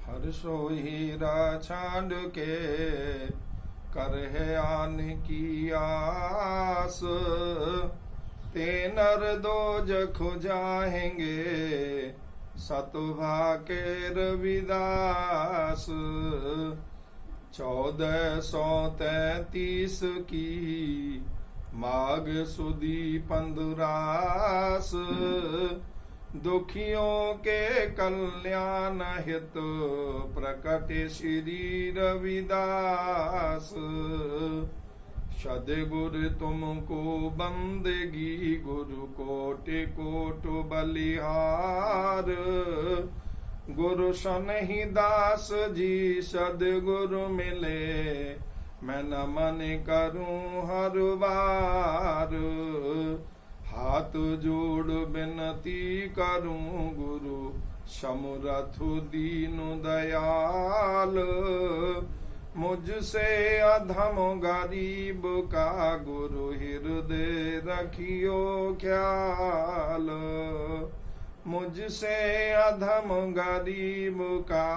हर सो हीरा छांड के कर है आन की आस, ते नर दो जखो जाएंगे सतभा के रविदास। 1433 की माघ सुदी पंदुरास, दुखियों के कल्याण हित प्रकट श्री रविदास। सदगुरु तुमको बंदगी गुरु कोट कोट बलिहार, गुरु सनहि दास जी सदगुरु मिले मैं नमन करूं हर बार। हाथ जोड़ विनती करूं गुरु समरथु दीन दयाल, मुझसे अधम गरीब का गुरु हृदय रखियो ख्याल। मुझसे अधम गरीब का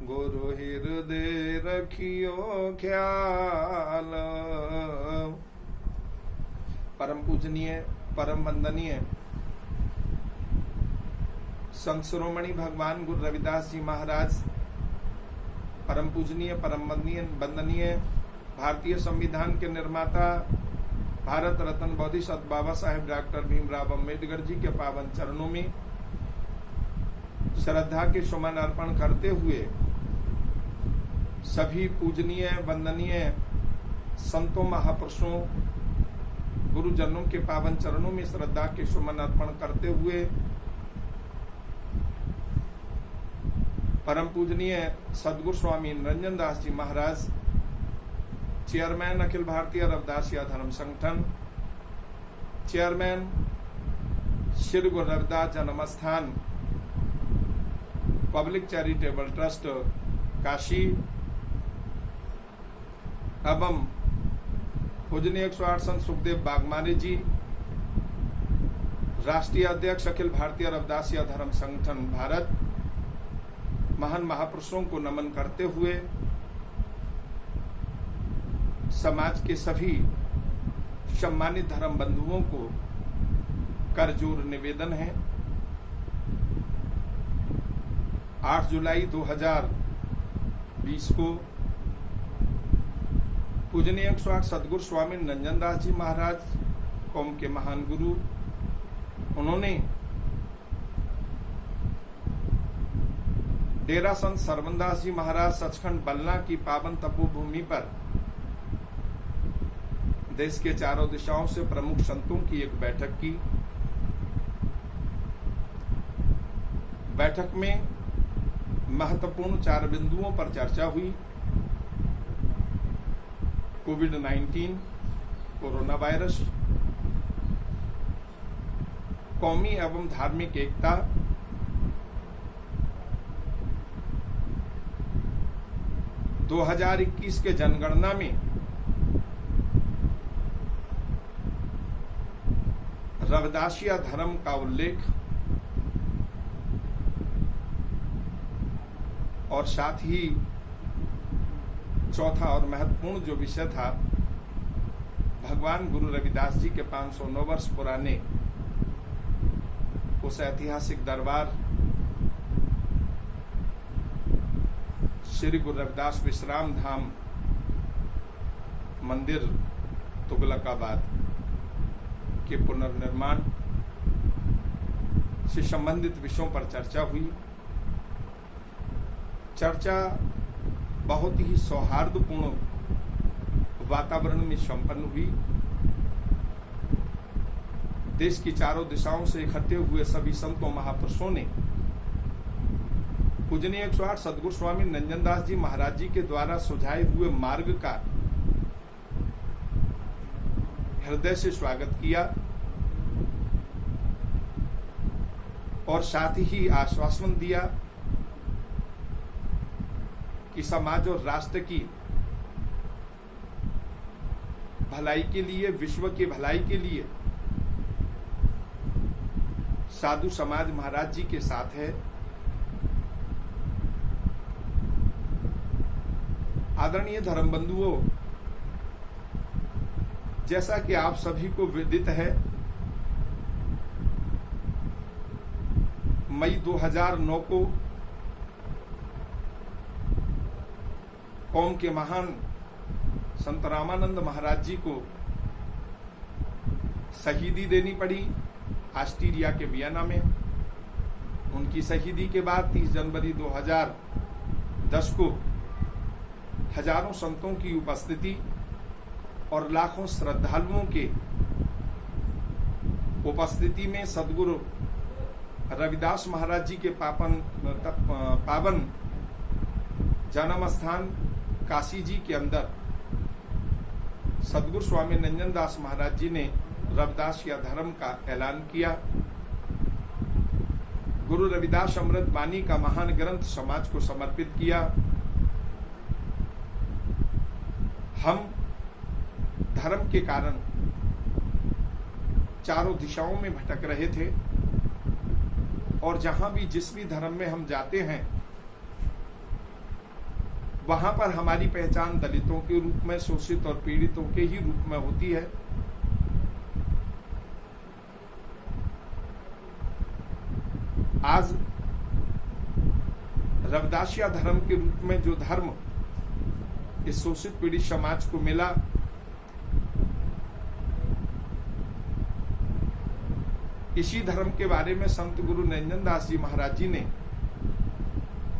गुरु हृदय रखियो ख्याल। परम पूजनीय परम वंदनीय संत शिरोमणि भगवान गुरु रविदास जी महाराज, परम पूजनीय परम वंदनीय भारतीय संविधान के निर्माता भारत रत्न बोधिसत्व बाबा साहेब डॉक्टर भीमराव अम्बेडकर जी के पावन चरणों में श्रद्धा के सुमन अर्पण करते हुए सभी पूजनीय वंदनीय संतों महापुरुषों गुरुजनों के पावन चरणों में श्रद्धा के सुमन अर्पण करते हुए परम पूजनीय सदगुरु स्वामी निरंजन दास जी महाराज, चेयरमैन अखिल भारतीय रविदासिया धर्म संगठन, चेयरमैन श्री गुरु रविदास जन्म स्थान पब्लिक चैरिटेबल ट्रस्ट काशी एवं पूजनीय 108 संत सुखदेव बागमारे जी, राष्ट्रीय अध्यक्ष अखिल भारतीय रविदासिया धर्म संगठन भारत, महान महापुरुषों को नमन करते हुए समाज के सभी सम्मानित धर्म बंधुओं को करजोर निवेदन है। 8 जुलाई 2020 को पूजनीय 108 सदगुरु स्वामी निरंजन दास जी महाराज, कौम के महान गुरु, उन्होंने डेरा संत सरवनदास जी महाराज सचखंड बलना की पावन तपोभूमि पर देश के चारों दिशाओं से प्रमुख संतों की एक बैठक की। बैठक में महत्वपूर्ण 4 बिंदुओं पर चर्चा हुई। कोविड-19, कोरोना वायरस, कौमी एवं धार्मिक एकता, 2021 के जनगणना में रविदासिया धर्म का उल्लेख और साथ ही चौथा और महत्वपूर्ण जो विषय था, भगवान गुरु रविदास जी के 509 वर्ष पुराने उस ऐतिहासिक दरबार श्री गुरु रविदास विश्राम धाम मंदिर तुगलकाबाद के पुनर्निर्माण से संबंधित विषयों पर चर्चा हुई। चर्चा बहुत ही सौहार्दपूर्ण वातावरण में संपन्न हुई। देश की चारों दिशाओं से इकट्ठे हुए सभी संतों महापुरुषों ने पूजनीय 108 सदगुरु स्वामी निरंजन दास जी महाराज जी के द्वारा सुझाए हुए मार्ग का हृदय से स्वागत किया और साथ ही आश्वासन दिया कि समाज और राष्ट्र की भलाई के लिए, विश्व की भलाई के लिए साधु समाज महाराज जी के साथ है आदरणीय धर्म बंधुओं, जैसा कि आप सभी को विदित है, मई 2009 को कौम के महान संत रामानंद महाराज जी को शहीदी देनी पड़ी ऑस्ट्रेलिया के वियना में। उनकी शहीदी के बाद 30 जनवरी 2010 को हजारों संतों की उपस्थिति और लाखों श्रद्धालुओं के उपस्थिति में सदगुरु रविदास महाराज जी के पावन जन्म स्थान काशी जी के अंदर सदगुरु स्वामी नंजन दास महाराज जी ने रविदास या धर्म का ऐलान किया। गुरु रविदास अमृत वाणी का महान ग्रंथ समाज को समर्पित किया। हम धर्म के कारण चारों दिशाओं में भटक रहे थे और जहां भी जिस भी धर्म में हम जाते हैं वहां पर हमारी पहचान दलितों के रूप में, शोषित और पीड़ितों के ही रूप में होती है। आज रविदासिया धर्म के रूप में जो धर्म इस शोषित पीड़ित समाज को मिला, इसी धर्म के बारे में संत गुरु नंजन दास जी महाराज जी ने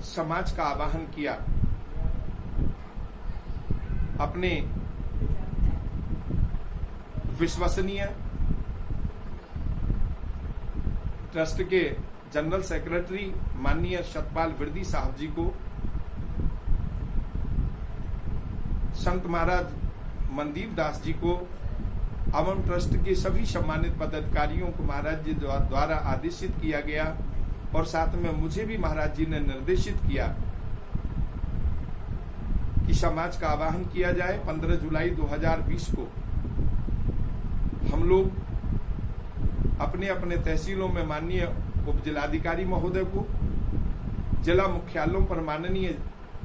समाज का आवाहन किया। अपने विश्वसनीय ट्रस्ट के जनरल सेक्रेटरी माननीय सतपाल विरदी साहब जी को, संत महाराज मनदीप दास जी को, अमन ट्रस्ट के सभी सम्मानित पदाधिकारियों को महाराज जी द्वारा आदेशित किया गया और साथ में मुझे भी महाराज जी ने निर्देशित किया कि समाज का आवाहन किया जाए। 15 जुलाई 2020 को हम लोग अपने अपने तहसीलों में माननीय उप जिलाधिकारी महोदय को, जिला मुख्यालयों पर माननीय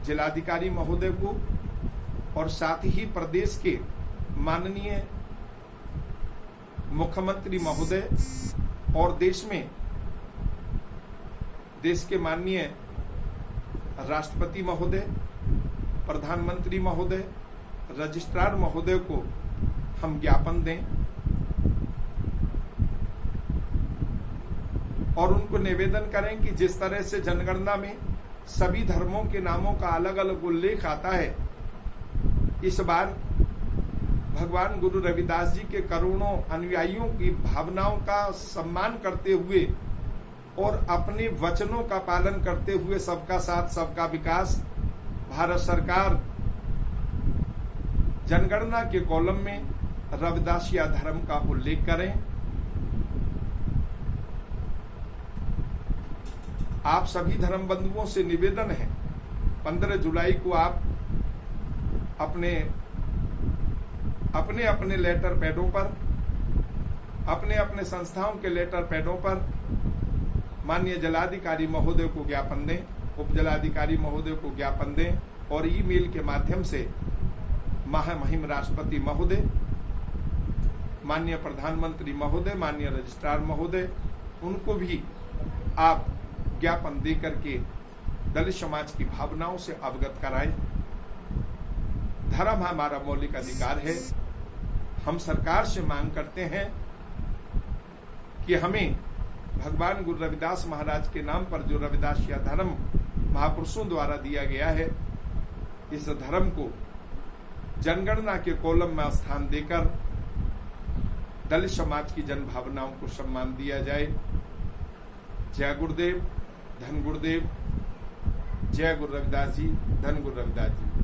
जिलाधिकारी महोदय को और साथ ही प्रदेश के माननीय मुख्यमंत्री महोदय और देश के माननीय राष्ट्रपति महोदय, प्रधानमंत्री महोदय, रजिस्ट्रार महोदय को हम ज्ञापन दें और उनको निवेदन करें कि जिस तरह से जनगणना में सभी धर्मों के नामों का अलग अलग उल्लेख आता है, इस बार भगवान गुरु रविदास जी के करोड़ों अनुयायियों की भावनाओं का सम्मान करते हुए और अपने वचनों का पालन करते हुए सबका साथ सबका विकास भारत सरकार जनगणना के कॉलम में रविदासिया धर्म का उल्लेख करें। आप सभी धर्म बंधुओं से निवेदन है, 15 जुलाई को आप अपने अपने लेटर पैडों पर, अपने अपने संस्थाओं के लेटर पैडों पर माननीय जिलाधिकारी महोदय को ज्ञापन दें, उप जिलाधिकारी महोदय को ज्ञापन दें और ईमेल के माध्यम से महामहिम राष्ट्रपति महोदय, माननीय प्रधानमंत्री महोदय, माननीय रजिस्ट्रार महोदय, उनको भी आप ज्ञापन दे करके दलित समाज की भावनाओं से अवगत कराएं। धर्म हमारा मौलिक अधिकार है। हम सरकार से मांग करते हैं कि हमें भगवान गुरु रविदास महाराज के नाम पर जो रविदासिया धर्म महापुरुषों द्वारा दिया गया है, इस धर्म को जनगणना के कॉलम में स्थान देकर दलित समाज की जन भावनाओं को सम्मान दिया जाए। जय गुरुदेव, धन गुरुदेव, जय गुरु रविदास जी, धन गुरु रविदास जी।